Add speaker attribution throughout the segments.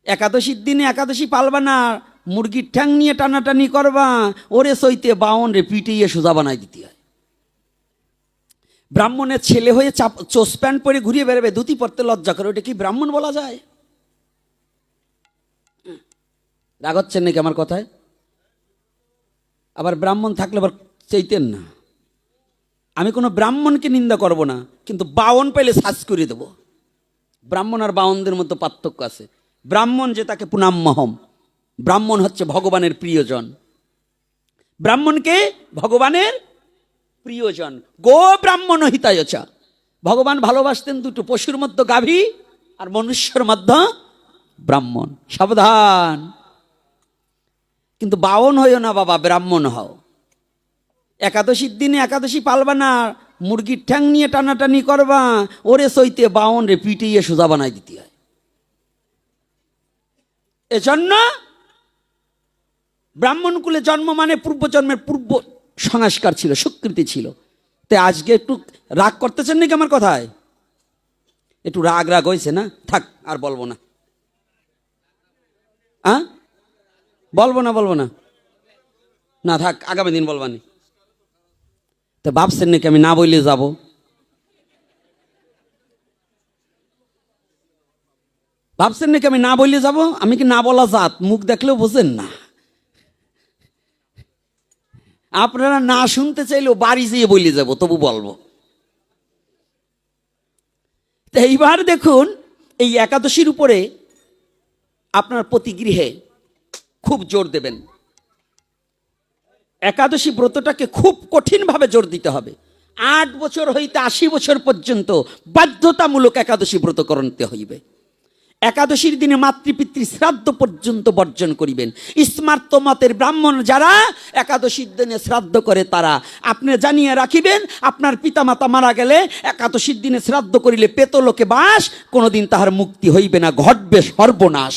Speaker 1: একাদশীর দিনে একাদশী পালবা না, মুরগির ঠ্যাং নিয়ে টানাটানি করবা, ওরে সইতে বাউন রে পিটিয়ে সোজা বানাই দিতে হয়। ব্রাহ্মণের ছেলে হয়ে চোস প্যান্ট পরে ঘুরিয়ে বেরোবে, ধুতি পরতে লজ্জা করে, ওটা কি ব্রাহ্মণ বলা যায়? রাগ হচ্ছেন নাকি আমার কথায়? আবার ব্রাহ্মণ থাকলে আবার চাইতেন না। আমি কোনো ব্রাহ্মণকে নিন্দা করব না, কিন্তু বাউন পেলে সাজ করে দেব। ব্রাহ্মণ আর বাউনদের মধ্যে পার্থক্য আছে। ব্রাহ্মণ যে তাকে পুনাম্যহম, ব্রাহ্মণ হচ্ছে ভগবানের প্রিয়জন। ব্রাহ্মণকে ভগবানের প্রিয়জন। গো ব্রাহ্মণ হিতায়চা, ভগবান ভালোবাসতেন দুটো, পশুর মধ্যে গাভী আর মনুষ্যর মধ্যে ব্রাহ্মণ। সাবধান, কিন্তু বাউন হইও না বাবা, ব্রাহ্মণ হও। একাদশীর দিনে একাদশী পালবা না, মুরগির ঠ্যাং নিয়ে টানাটানি করবা, ওরে সইতে বাউন রে পিটিয়ে সোজা বানাই দিতে হয়। এজন্য ব্রাহ্মণ কুলে জন্ম মানে পূর্বজন্মের পূর্ব সংস্কার ছিল, স্বীকৃতি ছিল। তাই আজকে একটু রাগ করতেছেন নাকি আমার কথায়? একটু রাগ রাগ হয়েছে না? থাক, আর বলবো না। বলবো না না, থাক, আগামী দিন বলবানি। তো ভাবছেন নাকি আমি না বললে যাব? ভাবছেন নাকি আমি না বললে যাব? আমি কি না বলা জাত? মুখ দেখলেও বোঝেন না। আপনারা না শুনতে চাইলেও বাড়ি যেয়ে বলে যাব, তবু বলবো। তো এইবার দেখুন, এই একাদশীর উপরে আপনার প্রতি গৃহে খুব জোর দেবেন। একাদশী ব্রতটাকে খুব কঠিনভাবে জোর দিতে হবে। 8 বছর হইতে 80 বছর পর্যন্ত বাধ্যতামূলক একাদশী ব্রত করতে হইবে। একাদশীর দিনে মাতৃপিতৃ শ্রাদ্ধ পর্যন্ত বর্জন করিবেন। স্মার্ত মতের ব্রাহ্মণ যারা একাদশীর দিনে শ্রাদ্ধ করে, তারা আপনি জানিয়ে রাখিবেন, আপনার পিতামাতা মারা গেলে একাদশীর দিনে শ্রাদ্ধ করিলে পেতলোকে বাস, কোনোদিন তাহার মুক্তি হইবে না, ঘটবে সর্বনাশ।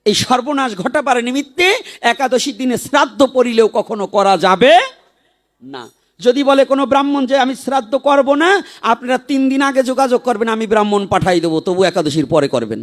Speaker 1: এই সর্বনাশ ঘটাবার নিমিত্তে একাদশীর দিনে শ্রাদ্ধ পড়িলেও কখনো করা যাবে না। যদি বলে কোনো ব্রাহ্মণ যে আমি শ্রাদ্ধ করব না, আপনারা 3 দিন আগে যোগাযোগ করবেন, আমি ব্রাহ্মণ পাঠাই দেবো, তবু একাদশীর পরে করবেন।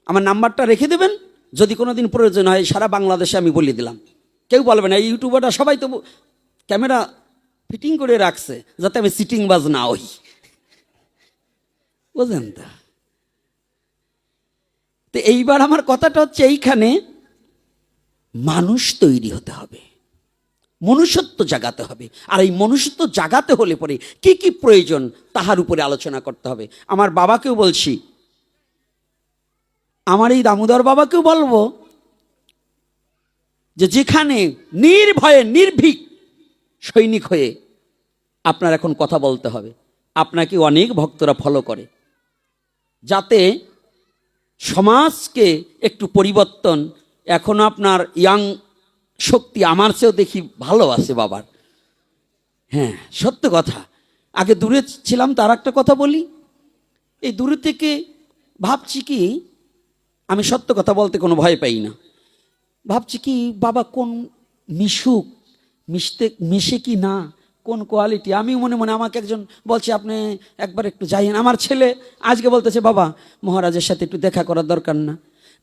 Speaker 1: আমার নাম্বারটা রেখে দেবেন, যদি কোনো দিন প্রয়োজন হয়। সারা বাংলাদেশে আমি বলে দিলাম, কেউ বলবে না। এই ইউটিউবাররা সবাই তো ক্যামেরা ফিটিং করে রাখছে যাতে আমি সিটিং বাজ না হই, বুঝলেন তো? তো এইবার আমার কথাটা হচ্ছে এইখানে, মানুষ তৈরি হতে হবে, মনুষ্যত্ব জাগাতে হবে। আর এই মনুষ্যত্ব জাগাতে হলে পরে কি কি প্রয়োজন তাহার উপরে আলোচনা করতে হবে। আমার বাবাকেও বলছি, আমার এই দামোদর বাবাকেও বলবো, যে যেখানে নির্ভয়ে নির্ভীক সৈনিক হয়ে আপনার এখন কথা বলতে হবে। আপনাকে অনেক ভক্তরা ফলো করে, যাতে সমাজকে একটু পরিবর্তন। এখনো আপনার ইয়াং শক্তি আমার চেয়েও দেখি ভালো আছে বাবার। হ্যাঁ, সত্য কথা। আগে দূরে ছিলাম, তার একটা কথা বলি, এই দূরে থেকে ভাবছি কি, আমি সত্য কথা বলতে কোনো ভয় পাই না। ভাবছি কি বাবা কোন মিশে কি না, কোন কোয়ালিটি। আমি মনে মনে, আমাকে একজন বলছে আপনি একবার একটু যাইয়েন। আমার ছেলে আজকে বলতেছে বাবা মহারাজের সাথে একটু দেখা করার দরকার না?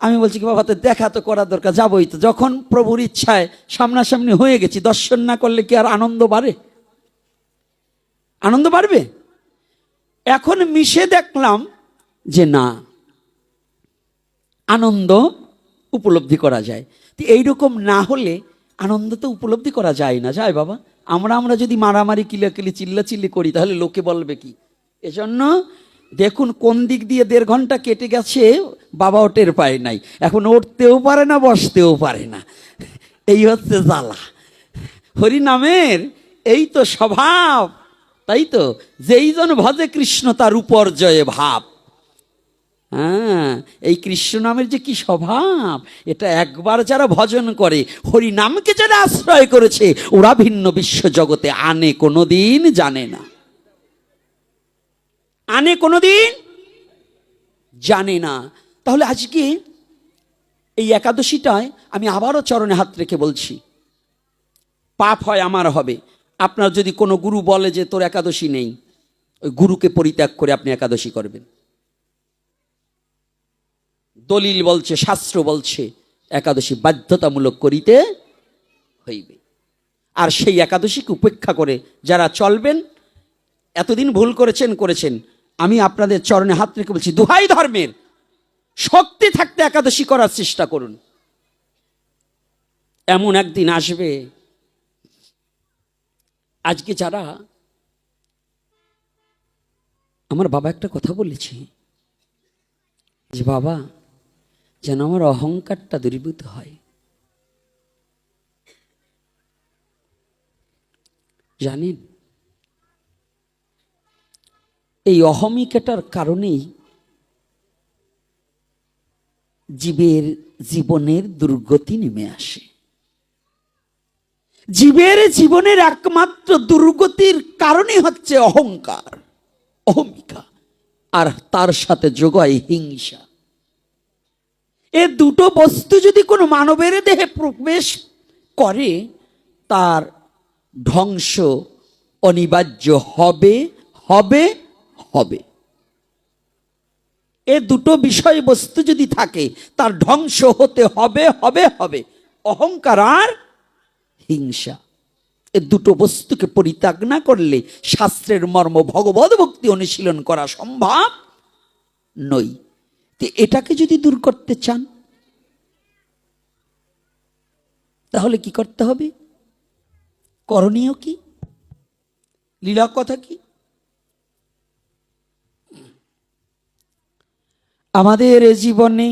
Speaker 1: আমি বলছি কি বাবা, তো দেখা তো করার দরকার, যাবই তো। যখন প্রভুর ইচ্ছায় সামনাসামনি হয়ে গেছি, দর্শন না করলে কি আর আনন্দ বাড়ে? আনন্দ বাড়বে? এখন মিশে দেখলাম যে না, আনন্দ উপলব্ধি করা যায়। তো এইরকম না হলে আনন্দ তো উপলব্ধি করা যায় না, যায় বাবা? আমরা যদি মারামারি কিলাকিলি চিল্লাচিল্লি করি, তাহলে লোকে বলবে কি? এজন্য দেখুন কোন দিক দিয়ে 1.5 ঘন্টা কেটে গেছে, বাবাও টের পায় নাই। এখন উঠতেও পারে না, বসতেও পারে না। এই হচ্ছে জ্বালা। হরি নামের এই তো স্বভাব, তাই তো। যেই জন ভজে কৃষ্ণ তার উপর জয়ে ভাব। হ্যাঁ, এই কৃষ্ণ নামের যে কি স্বভাব, এটা একবার যারা ভজন করে, হরি নামকে যারা আশ্রয় করেছে, ওরা ভিন্ন বিশ্ব জগতে আনে কোনোদিন জানে না, আনে কোনোদিন জানে না। তাহলে আজকে এই একাদশীটায় আমি আবারও চরণে হাত রেখে বলছি, পাপ হয় আমার হবে, আপনার যদি কোনো গুরু বলে যে তোর একাদশী নেই, ওই গুরুকে পরিত্যাগ করে আপনি একাদশী করবেন। দলিল বলছে, শাস্ত্র বলছে একাদশী বাধ্যতামূলক করিতে হইবে। আর সেই একাদশীকে উপেক্ষা করে যারা চলবেন, এতদিন ভুল করেছেন, আমি আপনাদের চরণে হাত রেখে বলছি, দোহাই ধর্মের, শক্তি থাকতে একাদশী করার চেষ্টা করুন। এমন একদিন আসবে, আজকে যারা, আমার বাবা একটা কথা বলেছে যে বাবা যেন আমার অহংকারটা দূরীভূত হয়। জানেন, এই অহমিকাটার কারণেই জীবের জীবনের দুর্গতি নেমে আসে। জীবের জীবনের একমাত্র দুর্গতির কারণই হচ্ছে অহংকার, অহমিকা, আর তার সাথে যোগায় হিংসা। এ দুটো বস্তু যদি কোনো মানবের দেহে প্রবেশ করে, তার ধ্বংস অনিবার্য হবে হবে হবে। এ দুটো বিষয়বস্তু যদি থাকে, তার ধ্বংস হতে হবে হবে হবে, অহংকার আর হিংসা। এ দুটো বস্তুকে পরিত্যাগ না করলে শাস্ত্রের মর্ম ভগবদ ভক্তি অনুশীলন করা সম্ভব নয়। তো এটাকে যদি দূর করতে চান, তাহলে কি করতে হবে? করণীয় কি? লীলা কথা কি? আমাদের জীবনে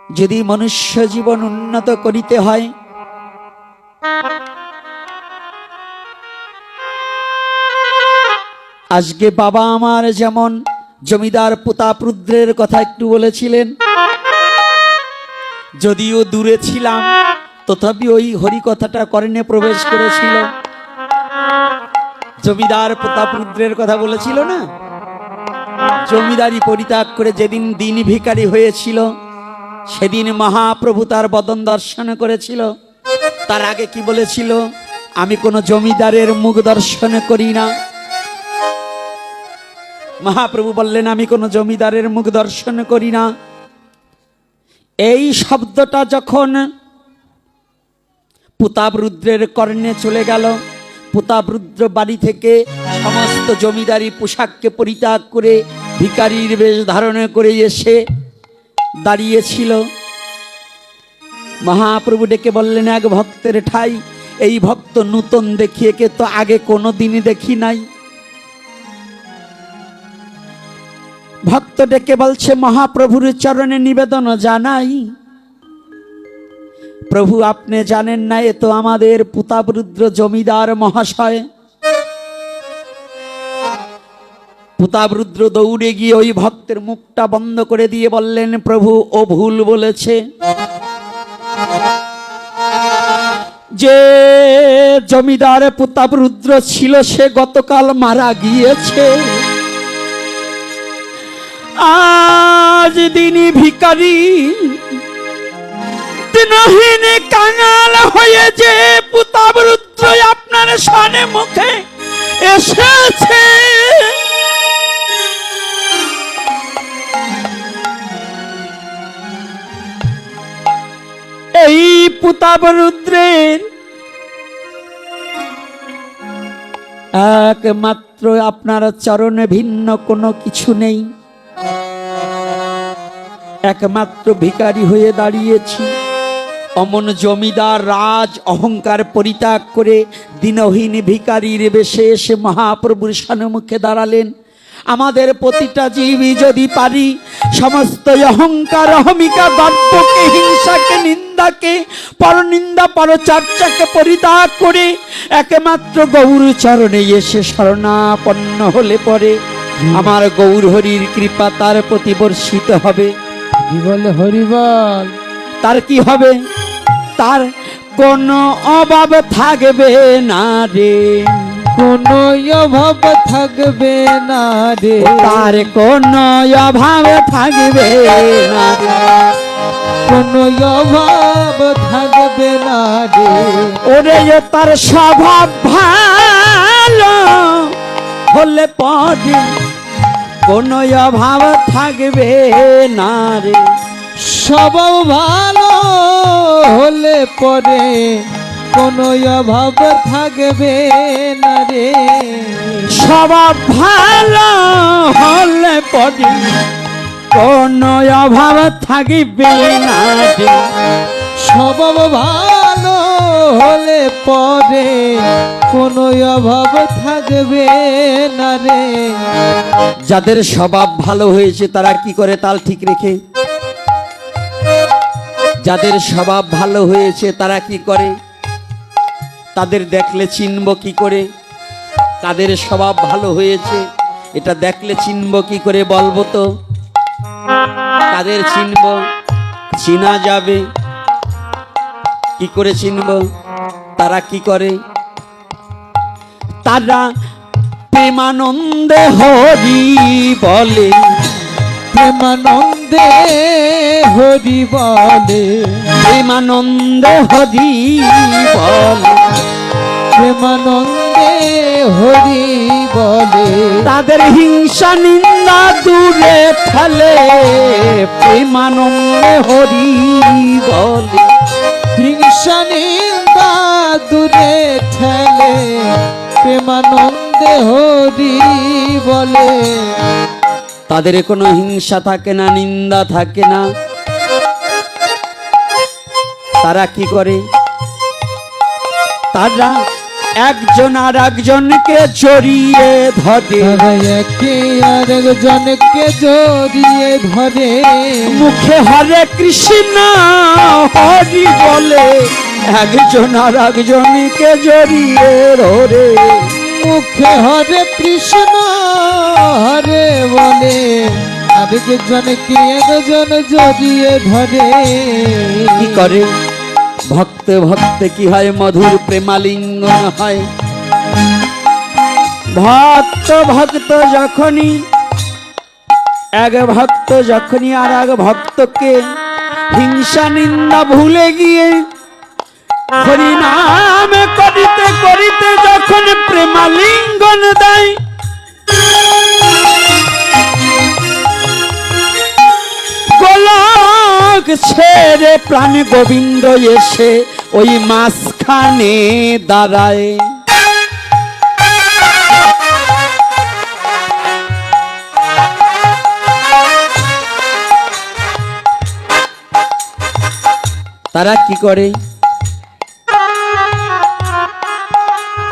Speaker 1: যদি মনুষ্য জীবন উন্নত করিতে হয়, আজকে বাবা আমার যেমন জমিদার প্রতাপরুদ্রের কথা একটু বলেছিলেন, যদিও দূরে ছিলাম তথাপি ওই হরি কথাটা কর্ণে প্রবেশ করেছিল। জমিদার প্রতাপরুদ্রের কথা বলেছিল না, জমিদারি পরিত্যাগ করে যেদিন দিন ভিখারি হয়েছিল, সেদিন মহাপ্রভু তার বদন দর্শন করেছিল। তার আগে কি বলেছিল? আমি কোনো জমিদারের মুখ দর্শন করি না। মহাপ্রভু বললেন, আমি কোনো জমিদারের মুখ দর্শন করি না। এই শব্দটা যখন প্রতাপরুদ্রের কর্ণে চলে গেল, প্রতাপরুদ্র বাড়ি থেকে সমস্ত জমিদারি পোশাককে পরিত্যাগ করে ভিখারির বেশ ধারণ করে এসে দাঁড়িয়েছিল। মহাপ্রভু ডেকে বললেন, এক ভক্তের ঠাই, এই ভক্ত নূতন দেখিয়ে কে তো আগে কোনো দিনই দেখি নাই। ভক্ত ডেকে বলছে, মহাপ্রভুর চরণে নিবেদন জানাই। প্রভু আপনি জানেন না, এ তো আমাদের প্রতাপরুদ্র জমিদার মহাশয়। প্রতাপরুদ্র দৌড়ে গিয়ে ওই ভক্তের মুখটা বন্ধ করে দিয়ে বললেন, প্রভু ও ভুল বলেছে। যে জমিদার প্রতাপরুদ্র ছিল সে গতকাল মারা গিয়েছে। আজ দিনই ভিখারি দিনহীন কাঙাল হয়ে যে প্রতাপরুদ্র আপনার সামনে মুখে এসেছে, এই প্রতাপরুদ্রের একমাত্র আপনার চরণে ভিন্ন কোনো কিছু নেই। একমাত্র ভিখারি হয়ে দাঁড়িয়েছি। অমন জমিদার রাজ অহংকার পরিত্যাগ করে দিনহীন ভিখারির বেশে এসে মহাপ্রভুর সম্মুখে দাঁড়ালেন। আমাদের প্রতিটা জীবই যদি পারি সমস্ত অহংকার, অহমিকা, দর্পকে, হিংসাকে, নিন্দাকে, পরনিন্দা, পরচর্চাকে পরিত্যাগ করে একমাত্র গৌর চরণে এসে শরণাপন্ন হলে পরে আমার গৌর হরির কৃপা তার প্রতি বর্ষিত হবে।
Speaker 2: বলে হরি বল।
Speaker 1: তার কি হবে? তার কোনো অভাব থাকবে না রে,
Speaker 2: কোনো অভাব থাকবে না রে,
Speaker 1: তার কোনো অভাব থাকবে না রে।
Speaker 2: কোনো অভাব থাকবে না রে।
Speaker 1: ওরে তার স্বভাব ভালো হলে পরে কোনো অভাব থাকবে না রে।
Speaker 2: স্বভাব ভালো হলে পরে কোনো অভাব থাকবে না রে।
Speaker 1: স্বভাব ভালো হলে পরে কোনো অভাব থাকবে না রে।
Speaker 2: স্বভাব ভালো হলে পরে কোনো অভাব থাকবে না রে।
Speaker 1: যাদের স্বভাব ভালো হয়েছে তারা কি করে তাল ঠিক রেখে? যাদের স্বভাব ভালো হয়েছে তারা কি করে? তাদের দেখলে চিনব কি করে তাদের স্বভাব ভালো হয়েছে? এটা দেখলে চিনব কি করে বলবো তো? তাদের চিনব, চিনা যাবে কি করে চিনব? তারা কি করে? তারা প্রেমানন্দে হরি বলে,
Speaker 2: প্রেমানন্দে হরি বলে,
Speaker 1: প্রেমানন্দে হরি বলে,
Speaker 2: প্রেমানন্দে হরি বলে।
Speaker 1: তাদের হিংসা নিন্দা দূরে ফেলে প্রেমানন্দে হরি বলে।
Speaker 2: হিংসা নিন্দা দূরে ঠেলে প্রেমানন্দে হরি বলে।
Speaker 1: তাদের কোনো হিংসা থাকে না, নিন্দা থাকে না। তারা কি করে? তারা একজন আর একজনকে জড়িয়ে ধরে,
Speaker 2: তারা একে আর একজনকে জড়িয়ে ধরে।
Speaker 1: মুখে হরে কৃষ্ণ হরি বলে, একজন আর একজনকে জড়িয়ে ধরে।
Speaker 2: মুখে হরে কৃষ্ণ হরে বলে, আরেকজনকে একজন জড়িয়ে ধরে।
Speaker 1: কি করে? ভক্তে ভক্তে কি হয়? মধুর প্রেমালিঙ্গন হয়। ভক্ত ভক্ত যখনই এক ভক্ত যখনই আর এক ভক্তকে হিংসা নিন্দা ভুলে গিয়ে হরি নাম করিতে করিতে যখন প্রেমালিঙ্গন দেয়, গোলক ছেড়ে প্রাণ গোবিন্দ এসে ওই মাঝখানে দাঁড়ায়। তারা কি করে?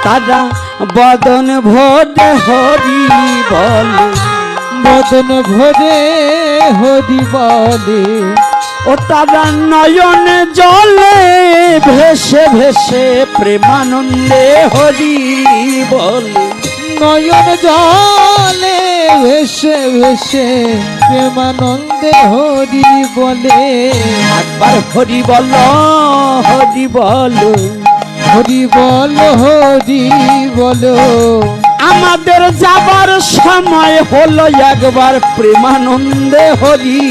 Speaker 1: তারা বদন ভোরে হরি বলে,
Speaker 2: বদন ভরে হরি বলে।
Speaker 1: ও তারা নয়ন জলে ভেসে ভেসে প্রেমানন্দে হরি বলে।
Speaker 2: নয়ন জলে ভেসে ভেসে প্রেমানন্দে হরি বলে।
Speaker 1: একবার হরি বল, হরি বল,
Speaker 2: হরি বল, হরি বলো।
Speaker 1: আমাদের যাবার সময় হলো, একবার প্রেমানন্দে হরি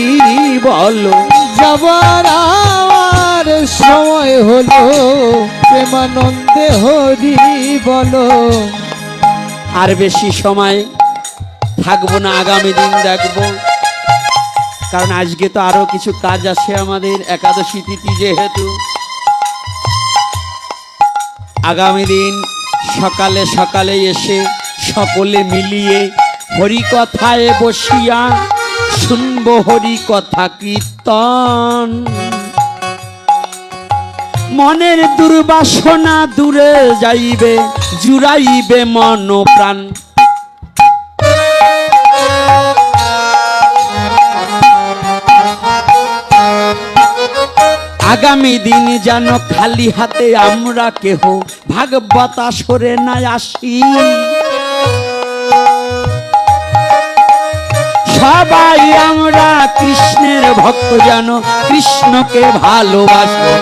Speaker 1: বল।
Speaker 2: যাবার আমার সময় হলো, প্রেমানন্দে হরি বলো।
Speaker 1: আর বেশি সময় থাকবো না, আগামী দিন দেখবো, কারণ আজকে তো আরো কিছু কাজ আছে আমাদের, একাদশী তিথি যেহেতু। আগামী দিন সকালে সকালে এসে সকলে মিলিয়ে হরি কথায় বসিয়া শুনবো হরি কথা কীর্তন। মনের দুর্বাসনা দূরে যাইবে, জুড়াইবে মন প্রাণ। আগামী দিন যেন খালি হাতে আমরা কেহ ভাগবত আসরে না আসি। সবাই আমরা কৃষ্ণের ভক্ত, যেন কৃষ্ণকে ভালোবাসি।